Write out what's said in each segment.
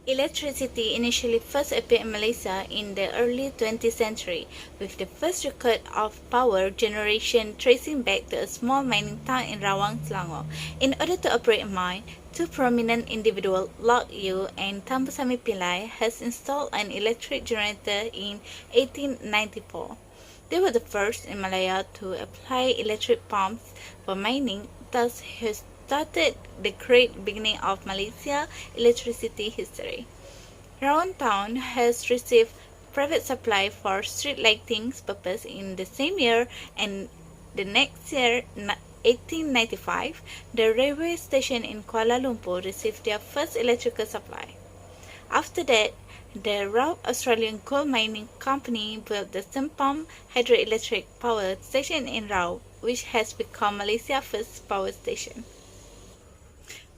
Electricity initially first appeared in Malaysia in the early 20th century, with the first record of power generation tracing back to a small mining town in Rawang, Selangor. In order to operate a mine, two prominent individuals, Lok Yew and Tambusami Pillai, has installed an electric generator in 1894. They were the first in Malaya to apply electric pumps for mining, thus has started the great beginning of Malaysia electricity history. Rawang Town has received private supply for street lighting purpose in the same year, and the next year, 1895, the railway station in Kuala Lumpur received their first electrical supply. After that, the Rao Australian Coal Mining Company built the Sempam hydroelectric power station in Rao, which has become Malaysia's first power station.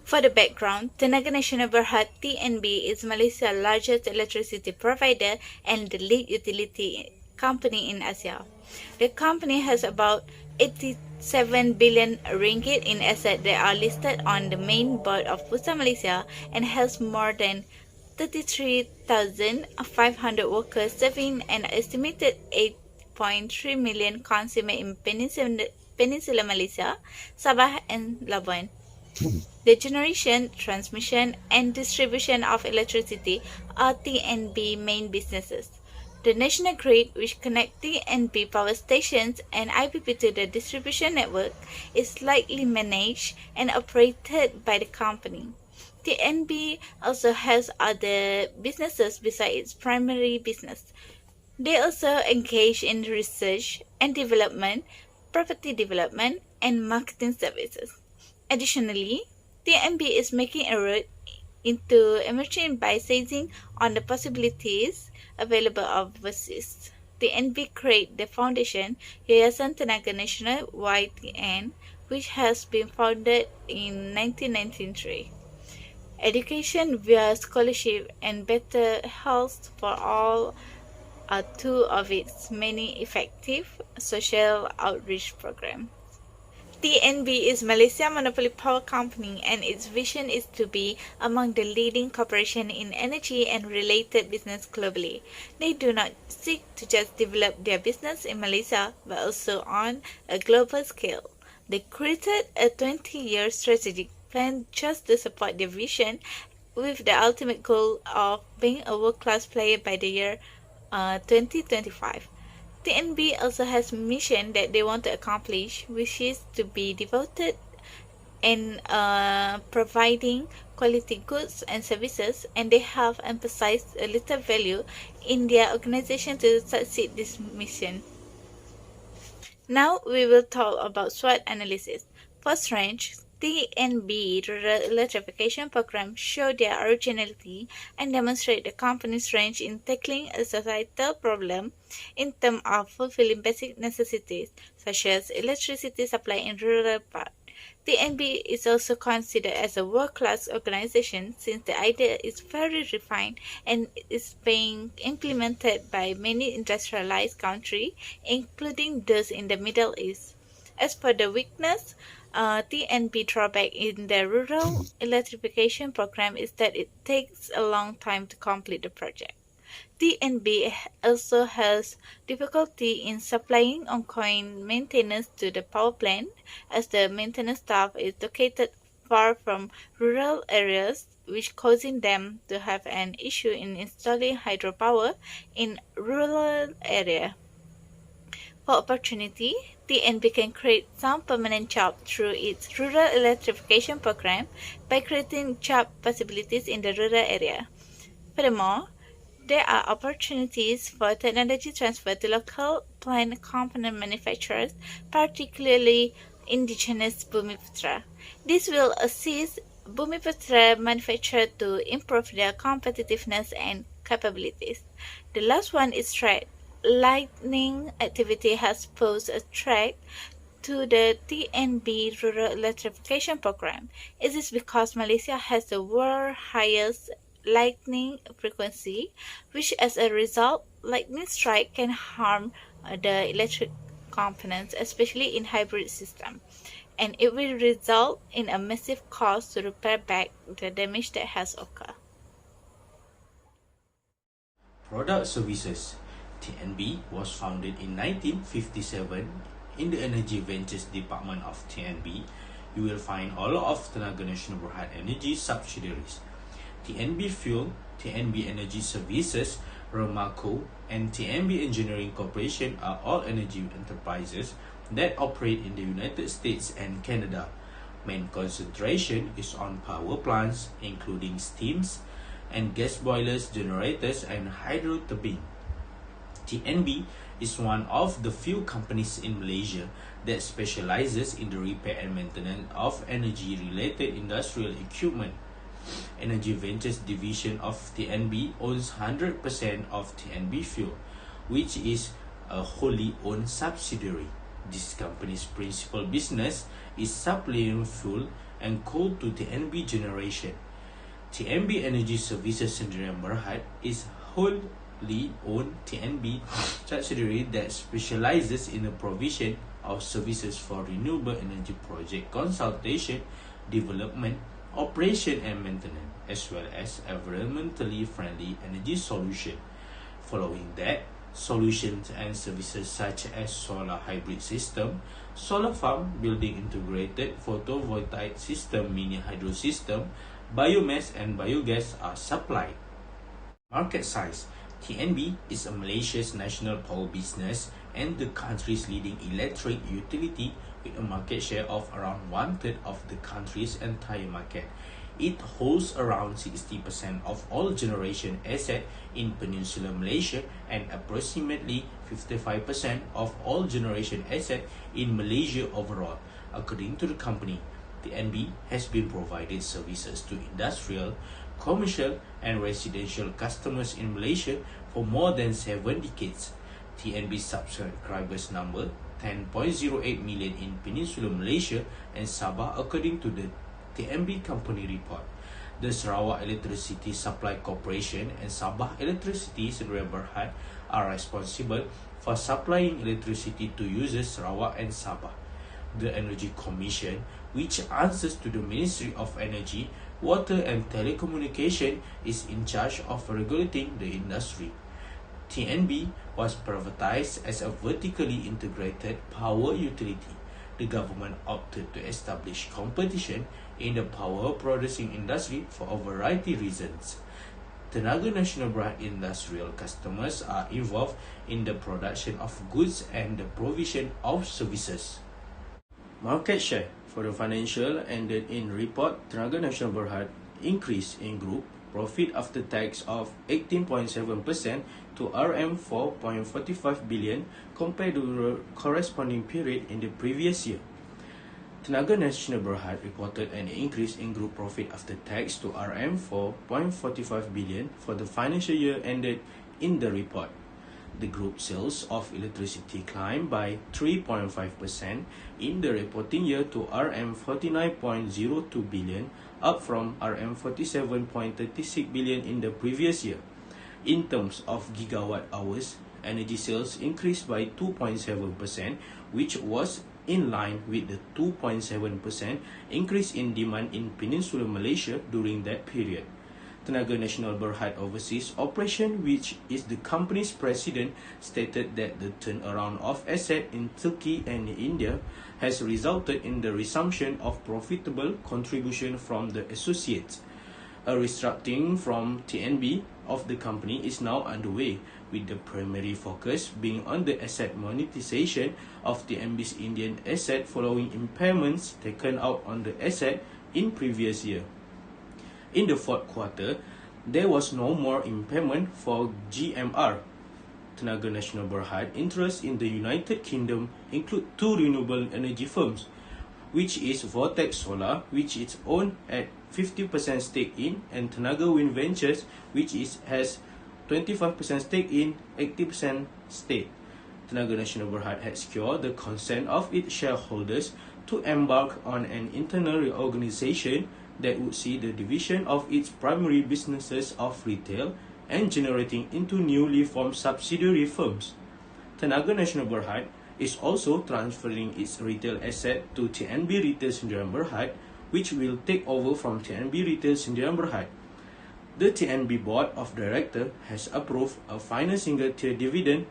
For the background, Tenaga Nasional Berhad (TNB) is Malaysia's largest electricity provider and the lead utility company in Asia. The company has about 87 billion ringgit in assets that are listed on the main board of Bursa Malaysia and has more than 33,500 workers serving an estimated 8.3 million consumers in Peninsular Malaysia, Sabah and Labuan. The generation, transmission, and distribution of electricity are TNB main businesses. The national grid, which connects TNB power stations and IPP to the distribution network, is likely managed and operated by the company. TNB also has other businesses besides its primary business. They also engage in research and development, property development, and marketing services. Additionally, TMB is making a route into emerging by seizing on the possibilities available overseas. TNB created the foundation Yayasan Tenaga Nasional YTN, which has been founded in 1993. Education via scholarship and better health for all are two of its many effective social outreach programs. TNB is Malaysia's monopoly power company, and its vision is to be among the leading corporations in energy and related business globally. They do not seek to just develop their business in Malaysia, but also on a global scale. They created a 20-year strategic plan just to support their vision, with the ultimate goal of being a world-class player by the year 2025. TNB also has a mission that they want to accomplish, which is to be devoted in providing quality goods and services, and they have emphasized a little value in their organization to succeed this mission. Now we will talk about SWOT analysis. For strength, TNB Rural Electrification Program show their originality and demonstrate the company's strength in tackling a societal problem in terms of fulfilling basic necessities, such as electricity supply in rural parts. TNB is also considered as a world-class organization since the idea is very refined and is being implemented by many industrialized countries, including those in the Middle East. As for the weakness, TNB drawback in the rural electrification program is that it takes a long time to complete the project. TNB also has difficulty in supplying ongoing maintenance to the power plant, as the maintenance staff is located far from rural areas, which causing them to have an issue in installing hydropower in rural area. For opportunity, TNB can create some permanent jobs through its rural electrification program by creating job possibilities in the rural area. Furthermore, there are opportunities for technology transfer to local plant component manufacturers, particularly indigenous Bumiputra. This will assist Bumiputra manufacturers to improve their competitiveness and capabilities. The last one is trade. Lightning activity has posed a threat to the TNB Rural Electrification Program. It is because Malaysia has the world's highest lightning frequency, which as a result, lightning strike can harm the electric components, especially in hybrid system, and it will result in a massive cost to repair back the damage that has occurred. Product Services. TNB was founded in 1957 in the Energy Ventures Department of TNB. You will find all of Tenaga Nasional Berhad Energy subsidiaries. TNB Fuel, TNB Energy Services, Remaco, and TMB Engineering Corporation are all energy enterprises that operate in the United States and Canada. Main concentration is on power plants, including steams and gas boilers, generators, and hydro turbine. TNB is one of the few companies in Malaysia that specializes in the repair and maintenance of energy-related industrial equipment. Energy Ventures division of TNB owns 100% of TNB Fuel, which is a wholly owned subsidiary. This company's principal business is supplying fuel and coal to TNB generation. TMB Energy Services Sdn Berhad is wholly owned TNB subsidiary that specializes in the provision of services for renewable energy project consultation, development, operation and maintenance, as well as environmentally friendly energy solution. Following that, solutions and services such as solar hybrid system, solar farm, building integrated photovoltaic system, mini hydro system, biomass and biogas are supplied. Market size. TNB is Malaysia's national power business and the country's leading electric utility with a market share of around 1/3 of the country's entire market. It holds around 60% of all generation assets in Peninsular Malaysia and approximately 55% of all generation assets in Malaysia overall. According to the company, TNB has been provided services to industrial, commercial and residential customers in Malaysia for more than 7 decades. TNB subscribers number 10.08 million in Peninsular Malaysia and Sabah according to the Tmb Company report. The Sarawak Electricity Supply Corporation and Sabah Electricity Sdn Berhad are responsible for supplying electricity to users Sarawak and Sabah. The Energy Commission, which answers to the Ministry of Energy, Water and Telecommunication, is in charge of regulating the industry. TNB was privatized as a vertically integrated power utility. The government opted to establish competition in the power producing industry for a variety of reasons. Tenaga Nasional Berhad industrial customers are involved in the production of goods and the provision of services. Market share for the financial ended in report, Tenaga Nasional Berhad increase in group profit after tax of 18.7% to RM4.45 billion compared to the corresponding period in the previous year. Tenaga Nasional Berhad reported an increase in group profit after tax to RM4.45 billion for the financial year ended in the report. The group sales of electricity climbed by 3.5% in the reporting year to RM49.02 billion, up from RM47.36 billion in the previous year. In terms of gigawatt hours, energy sales increased by 2.7%, which was in line with the 2.7% increase in demand in Peninsular Malaysia during that period. Tenaga Nasional Berhad Overseas Operation, which is the company's president, stated that the turnaround of assets in Turkey and India has resulted in the resumption of profitable contribution from the associates. A restructuring from TNB of the company is now underway, with the primary focus being on the asset monetization of TNB's Indian asset following impairments taken out on the asset in previous year. In the fourth quarter, there was no more impairment for GMR. Tenaga Nasional Berhad interests in the United Kingdom include two renewable energy firms, which is Vortex Solar, which is owned at 50% stake in, and Tenaga Wind Ventures, which has 25% stake in, 80% stake. Tenaga Nasional Berhad had secured the consent of its shareholders to embark on an internal reorganization that would see the division of its primary businesses of retail and generating into newly formed subsidiary firms. Tenaga Nasional Berhad is also transferring its retail asset to Tmb Retail Sdn Berhad, which will take over from Tmb Retail Sdn Berhad. The TNB Board of Directors has approved a final single-tier dividend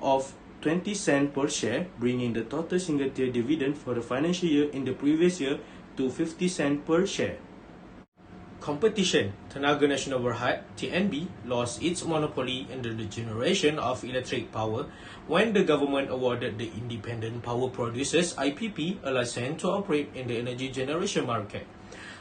of 20 cents per share, bringing the total single-tier dividend for the financial year in the previous year to 50 cents per share. Competition. Tenaga Nasional Berhad (TNB) lost its monopoly in the generation of electric power when the government awarded the Independent Power Producers (IPP) a license to operate in the energy generation market.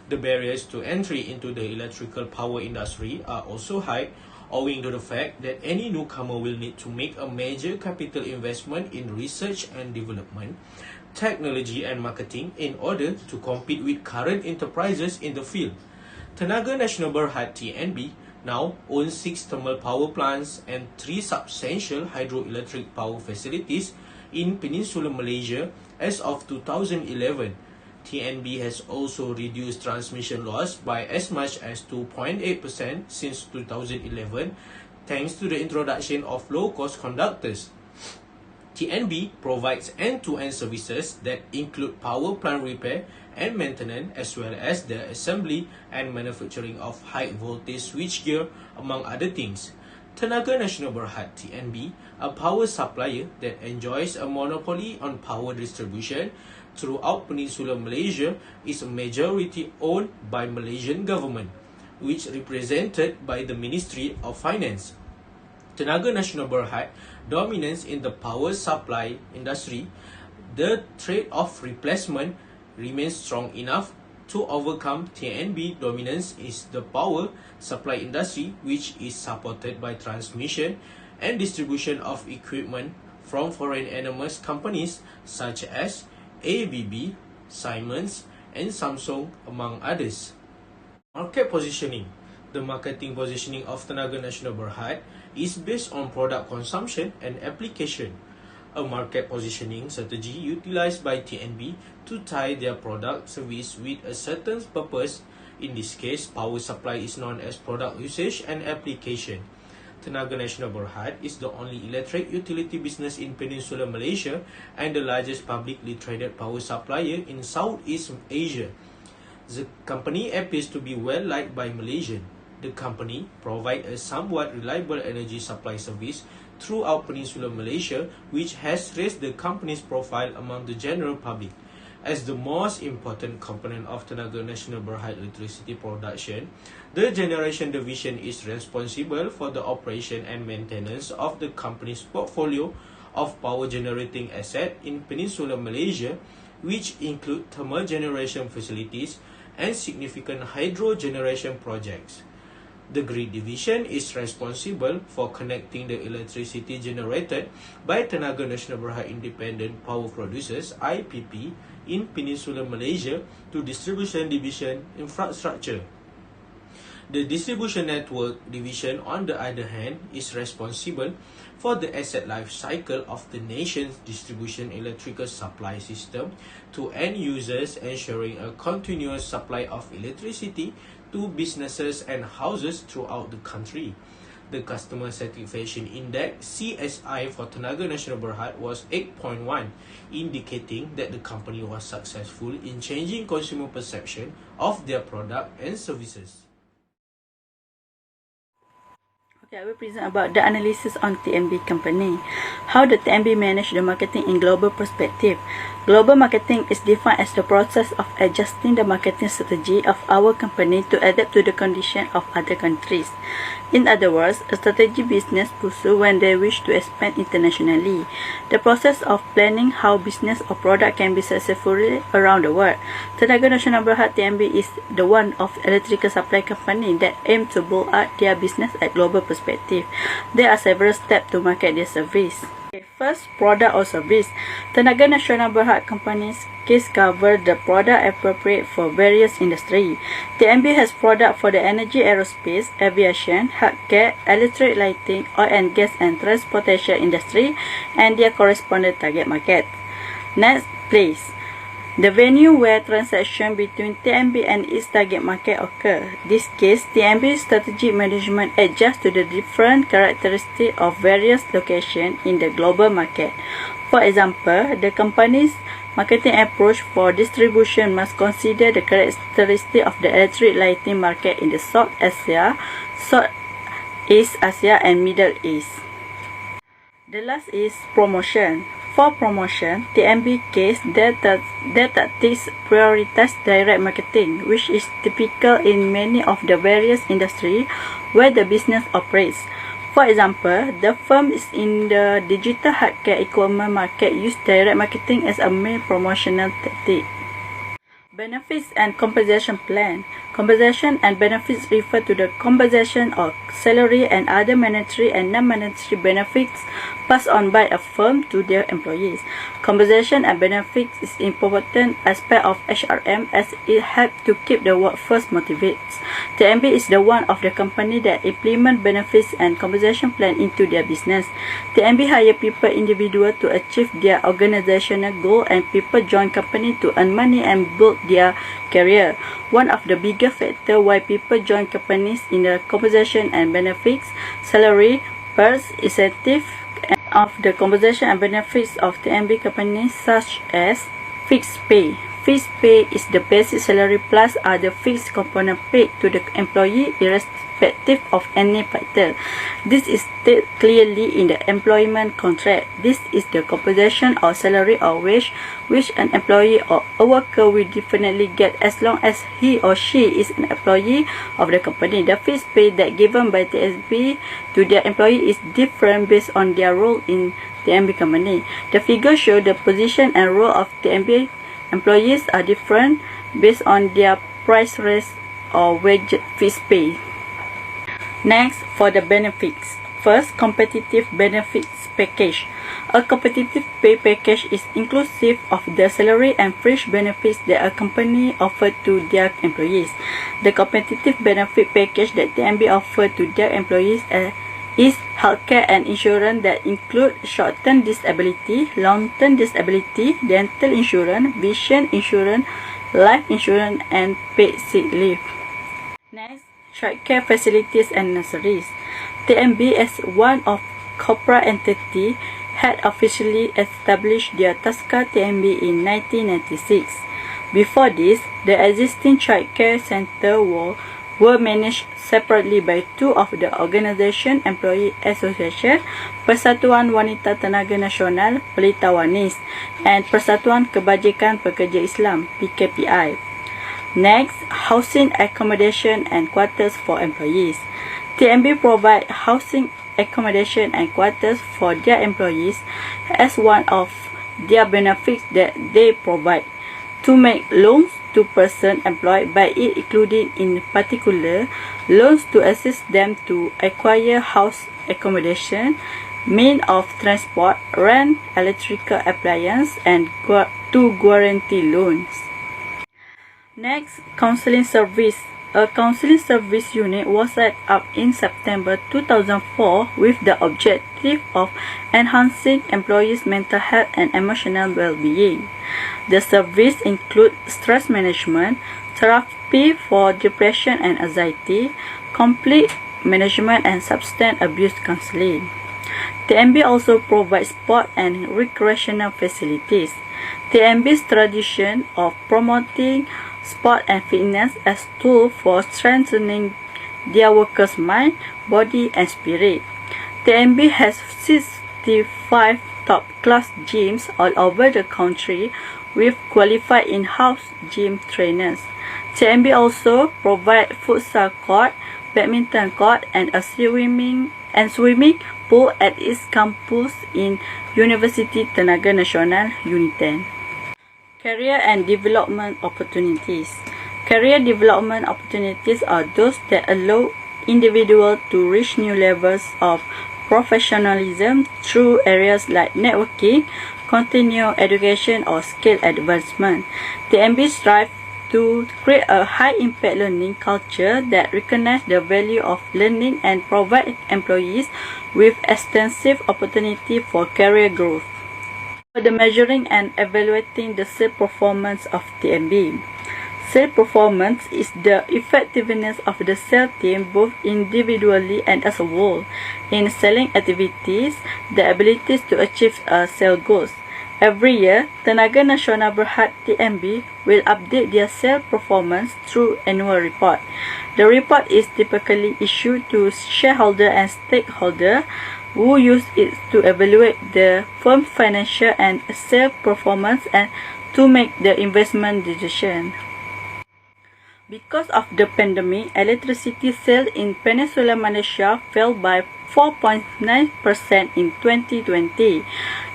The barriers to entry into the electrical power industry are also high, owing to the fact that any newcomer will need to make a major capital investment in research and development, technology and marketing in order to compete with current enterprises in the field. Tenaga Nasional Berhad (TNB) now owns 6 thermal power plants and 3 substantial hydroelectric power facilities in Peninsular Malaysia as of 2011. TNB has also reduced transmission loss by as much as 2.8% since 2011, thanks to the introduction of low-cost conductors. TNB provides end-to-end services that include power plant repair and maintenance, as well as the assembly and manufacturing of high-voltage switchgear, among other things. Tenaga Nasional Berhad (TNB), a power supplier that enjoys a monopoly on power distribution throughout Peninsular Malaysia, is majority owned by Malaysian government, which represented by the Ministry of Finance. Tenaga Nasional Berhad dominance in the power supply industry. The trade-off replacement remains strong enough to overcome TNB dominance is the power supply industry, which is supported by transmission and distribution of equipment from foreign enormous companies such as ABB, Siemens, and Samsung, among others. Market positioning. The marketing positioning of Tenaga Nasional Berhad is based on product consumption and application. A market positioning strategy utilized by TNB to tie their product service with a certain purpose. In this case, power supply is known as product usage and application. Tenaga Nasional Berhad is the only electric utility business in Peninsular Malaysia and the largest publicly traded power supplier in Southeast Asia. The company appears to be well liked by Malaysians. The company provides a somewhat reliable energy supply service throughout Peninsular Malaysia, which has raised the company's profile among the general public. As the most important component of Tenaga Nasional Berhad electricity production, the generation division is responsible for the operation and maintenance of the company's portfolio of power generating assets in Peninsular Malaysia, which include thermal generation facilities and significant hydro generation projects. The grid division is responsible for connecting the electricity generated by Tenaga Nasional Berhad Independent Power Producers (IPP) in Peninsular Malaysia to distribution division infrastructure. The distribution network division, on the other hand, is responsible for the asset life cycle of the nation's distribution electrical supply system to end users, ensuring a continuous supply of electricity to businesses and houses throughout the country. The Customer Satisfaction Index (CSI) for Tenaga Nasional Berhad was 8.1, indicating that the company was successful in changing consumer perception of their product and services. Okay, I will present about the analysis on Tmb Company. How the Tmb manage the marketing in global perspective. Global marketing is defined as the process of adjusting the marketing strategy of our company to adapt to the condition of other countries. In other words, a strategy business pursue when they wish to expand internationally. The process of planning how business or product can be successful around the world. Tenaga Nasional Berhad (TNB) is the one of electrical supply company that aim to build up their business at global perspective. There are several steps to market their service. First, product or service. Tenaga Nasional Berhad Company's case cover the product appropriate for various industries. TMB has product for the energy, aerospace, aviation, healthcare, electric lighting, oil and gas and transportation industry, and their corresponding target market. Next, place. The venue where transaction between TMB and its target market occur. This case, TMB strategic management adjusts to the different characteristics of various locations in the global market. For example, the company's Marketing approach for distribution must consider the characteristics of the electric lighting market in the Southeast Asia, and Middle East. The last is promotion. For promotion, TMB case data tactics prioritize direct marketing, which is typical in many of the various industries where the business operates. For example, the firm is in the digital hardware equipment market use direct marketing as a main promotional tactic. Benefits and compensation plan. Compensation and benefits refer to the compensation of salary and other monetary and non-monetary benefits passed on by a firm to their employees. Compensation and benefits is an important aspect of HRM as it helps to keep the workforce motivated. Tmb is the one of the company that implement benefits and compensation plan into their business. Tmb hire people individual to achieve their organizational goal, and people join company to earn money and build their career. One of the biggest factors why people join companies in the compensation and benefits, salary, perks, incentive, and of the compensation and benefits of TMB companies such as fixed pay. Fixed pay is the basic salary plus other fixed component paid to the employee irrespective of any factor. This is stated clearly in the employment contract. This is the compensation or salary or wage which an employee or a worker will definitely get as long as he or she is an employee of the company. The fixed pay that given by TSB to their employee is different based on their role in TMB company. The figure shows the position and role of TMB employees are different based on their price raise or wage fixed pay. Next, for the benefits. First, competitive benefits package. A competitive pay package is inclusive of the salary and fringe benefits that a company offers to their employees. The competitive benefit package that TMB offers to their employees is healthcare and insurance that include short-term disability, long-term disability, dental insurance, vision insurance, life insurance, and paid sick leave. Next, childcare facilities and nurseries. TMB as one of corporate entity had officially established their Tasca TMB in 1996. Before this, the existing childcare center were managed separately by two of the organization employee association, Persatuan Wanita Tenaga Nasional Pelita Wanis and Persatuan Kebajikan Pekerja Islam PKPI. Next, housing, accommodation and quarters for employees. TMB provide housing, accommodation and quarters for their employees as one of their benefits that they provide. To make loans to persons employed by it, including in particular loans to assist them to acquire house accommodation, means of transport, rent, electrical appliance, and to guarantee loans. Next, counseling service. A counseling service unit was set up in September 2004 with the objective of enhancing employees' mental health and emotional well-being. The service includes stress management, therapy for depression and anxiety, conflict management, and substance abuse counseling. TMB also provides sport and recreational facilities. TMB's tradition of promoting sport and fitness as tools for strengthening their workers' mind, body, and spirit. TMB has 65 top-class gyms all over the country with qualified in-house gym trainers. TMB also provides futsal court, badminton court, and a swimming pool at its campus in University Tenaga Nasional Uniten. Career and development opportunities. Career development opportunities are those that allow individuals to reach new levels of professionalism through areas like networking, continuing education, or skill advancement. TMB strives to create a high-impact learning culture that recognizes the value of learning and provide employees with extensive opportunity for career growth. For the measuring and evaluating the sales performance of TMB. Sales performance is the effectiveness of the sales team both individually and as a whole in selling activities, the abilities to achieve sales goals, Every year, Tenaga Nasional Berhad (TNB) will update their sales performance through annual report. The report is typically issued to shareholders and stakeholders who use it to evaluate the firm's financial and sales performance and to make the investment decision. Because of the pandemic, electricity sales in Peninsular Malaysia fell by 4.9% in 2020.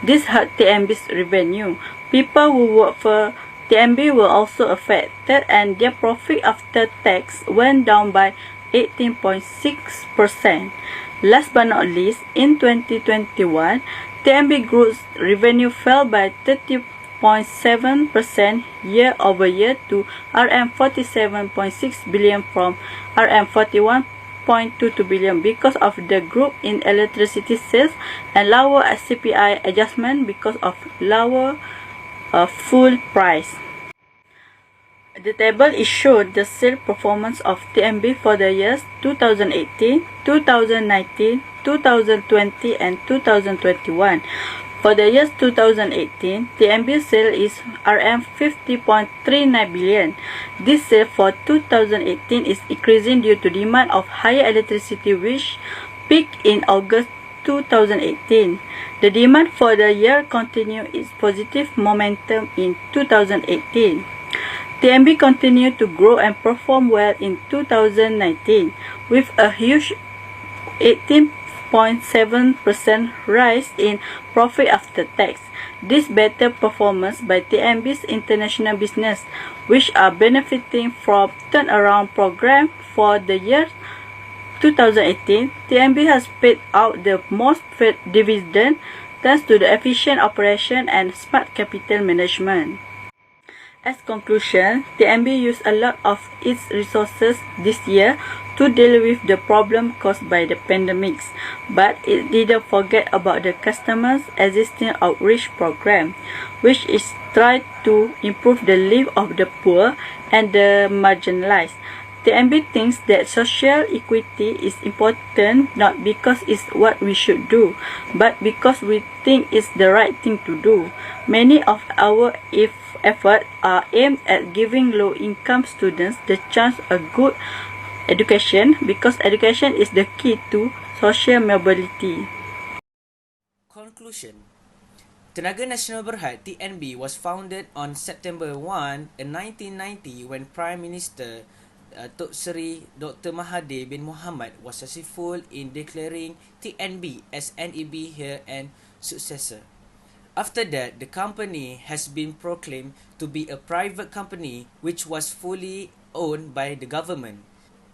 This hurt TMB's revenue. People who work for TMB were also affected and their profit after tax went down by 18.6%. Last but not least, in 2021, TMB Group's revenue fell by 30.7% year-over-year to Rm47.6 billion from Rm41.22 billion because of the group in electricity sales and lower CPI adjustment because of lower fuel price. The table is showed the sales performance of TMB for the years 2018, 2019, 2020 and 2021. For the years 2018, TMB sale is Rm50.39 billion. This sale for 2018 is increasing due to demand of higher electricity which peaked in August 2018. The demand for the year continued its positive momentum in 2018. TMB continued to grow and perform well in 2019 with a huge 18.7% rise in profit after tax. This better performance by TMB's international business, which are benefiting from turnaround program for the year 2018, TMB has paid out the most paid dividend thanks to the efficient operation and smart capital management. As conclusion, TMB used a lot of its resources this year to deal with the problem caused by the pandemics, but it didn't forget about the customers' existing outreach program, which is tried to improve the life of the poor and the marginalized. TMB thinks that social equity is important not because it's what we should do, but because we think it's the right thing to do. Many of our efforts are aimed at giving low-income students the chance of a good education because education is the key to social mobility. Conclusion. Tenaga Nasional Berhad (TNB) was founded on September 1, 1990 when Prime Minister Tok Seri Dr. Mahathir bin Mohamad was successful in declaring TNB as NEB heir and successor. After that, the company has been proclaimed to be a private company which was fully owned by the government.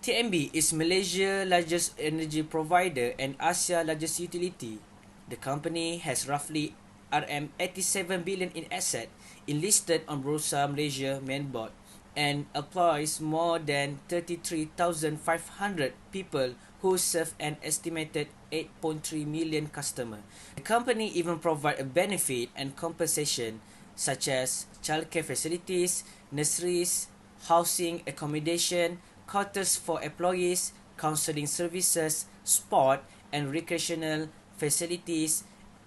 TMB is Malaysia's largest energy provider and Asia's largest utility. The company has roughly Rm87 billion in assets enlisted on Bursa Malaysia main board and employs more than 33,500 people who serve an estimated 8.3 million customers. The company even provides a benefit and compensation such as childcare facilities, nurseries, housing, accommodation, quarters for employees, counseling services, sport and recreational facilities,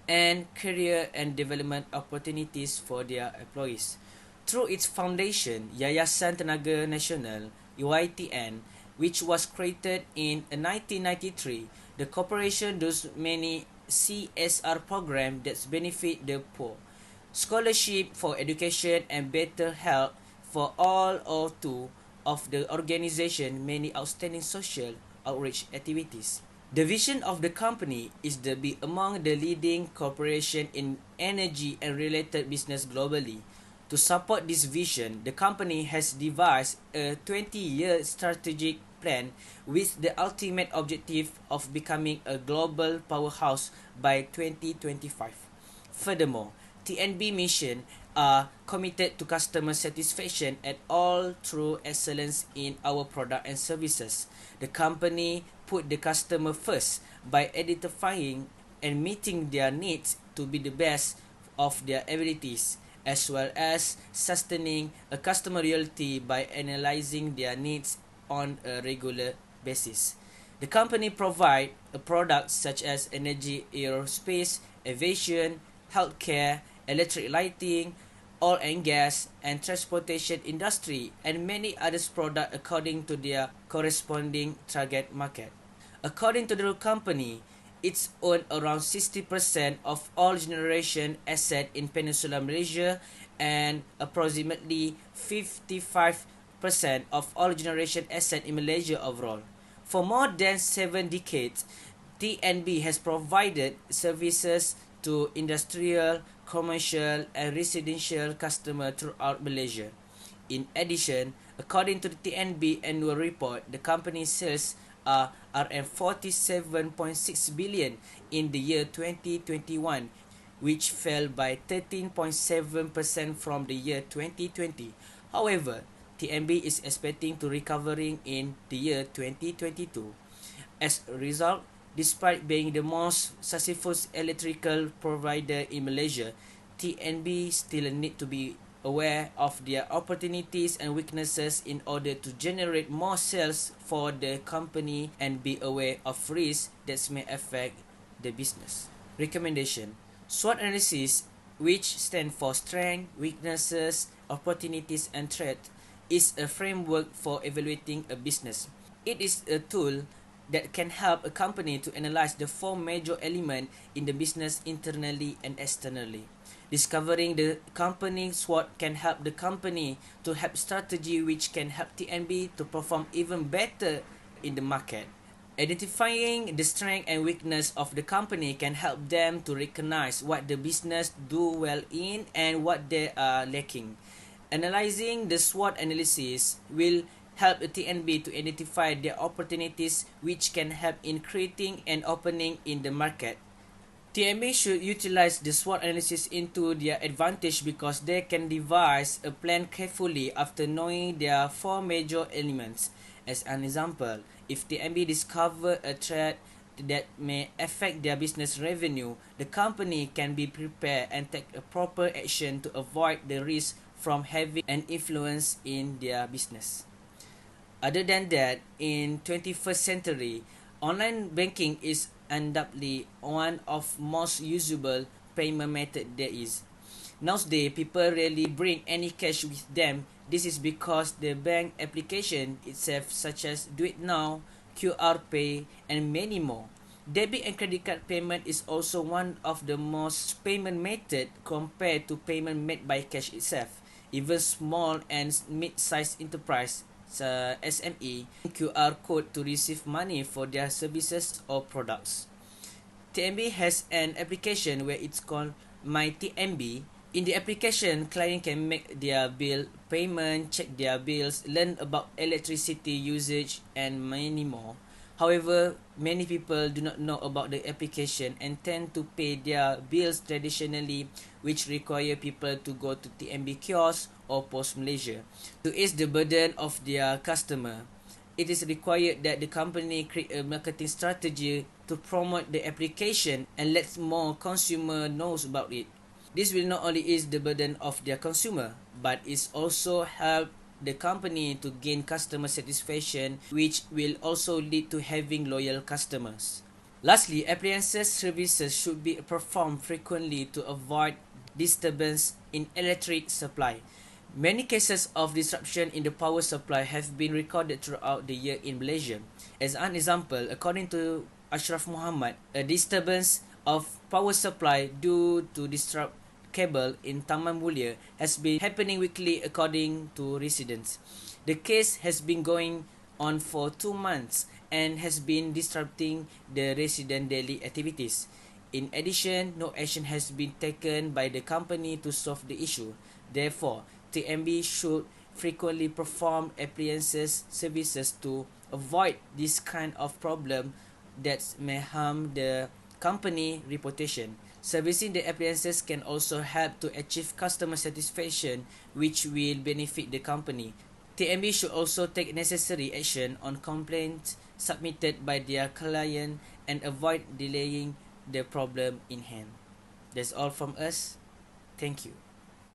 and career and development opportunities for their employees. Through its foundation, Yayasan Tenaga Nasional (UITN), which was created in 1993, the corporation does many CSR programs that benefit the poor, scholarship for education and better health for all or two of the organization many outstanding social outreach activities. The vision of the company is to be among the leading corporation in energy and related business globally. To support this vision, the company has devised a 20-year strategic plan with the ultimate objective of becoming a global powerhouse by 2025. Furthermore, TNB mission are committed to customer satisfaction at all through excellence in our product and services. The company put the customer first by identifying and meeting their needs to be the best of their abilities, as well as sustaining a customer loyalty by analyzing their needs on a regular basis. The company provides products such as energy, aerospace, aviation, healthcare, electric lighting, oil and gas, and transportation industry, and many others products according to their corresponding target market. According to the company, it's owned around 60% of all generation asset in Peninsular Malaysia and approximately 55% of all generation asset in Malaysia overall. For more than 7 decades, TNB has provided services to industrial, commercial, and residential customers throughout Malaysia. In addition, according to the TNB annual report, the company's sales are RM47.6 billion in the year 2021, which fell by 13.7% from the year 2020. However, TNB is expecting to recovering in the year 2022. As a result, despite being the most successful electrical provider in Malaysia, TNB still need to be aware of their opportunities and weaknesses in order to generate more sales for the company and be aware of risks that may affect the business. Recommendation: SWOT analysis, which stands for strength, weaknesses, opportunities, and threats, is a framework for evaluating a business. It is a tool that can help a company to analyze the 4 major elements in the business internally and externally. Discovering the company SWOT can help the company to have strategy which can help TNB to perform even better in the market. Identifying the strength and weakness of the company can help them to recognize what the business do well in and what they are lacking. Analyzing the SWOT analysis will help the TNB to identify the opportunities which can help in creating an opening in the market. TMB should utilize the SWOT analysis into their advantage because they can devise a plan carefully after knowing their 4 major elements. As an example, if TMB discover a threat that may affect their business revenue, the company can be prepared and take a proper action to avoid the risk from having an influence in their business. Other than that, in 21st century, online banking is undoubtedly one of most usable payment method there is. Nowadays, people rarely bring any cash with them. This is because the bank application itself, such as Do It Now, QR Pay, and many more. Debit and credit card payment is also one of the most payment method compared to payment made by cash itself. Even small and mid-sized enterprise SME QR code to receive money for their services or products. TMB has an application where it's called My TMB. In the application, client can make their bill payment, check their bills, learn about electricity usage, and many more. However, many people do not know about the application and tend to pay their bills traditionally, which require people to go to TMB kiosk or Post Malaysia. To ease the burden of their customer, it is required that the company create a marketing strategy to promote the application and let more consumer knows about it. This will not only ease the burden of their consumer, but it also help the company to gain customer satisfaction, which will also lead to having loyal customers. Lastly, appliances services should be performed frequently to avoid disturbance in electric supply. Many cases of disruption in the power supply have been recorded throughout the year in Malaysia. As an example, according to Ashraf Muhammad, a disturbance of power supply due to disrupt cable in Taman Mulia has been happening weekly according to residents. The case has been going on for 2 months and has been disrupting the resident daily activities. In addition, no action has been taken by the company to solve the issue. Therefore, TMB should frequently perform appliances services to avoid this kind of problem that may harm the company reputation. Servicing the appliances can also help to achieve customer satisfaction, which will benefit the company. TMB should also take necessary action on complaints submitted by their client and avoid delaying the problem in hand. That's all from us. Thank you.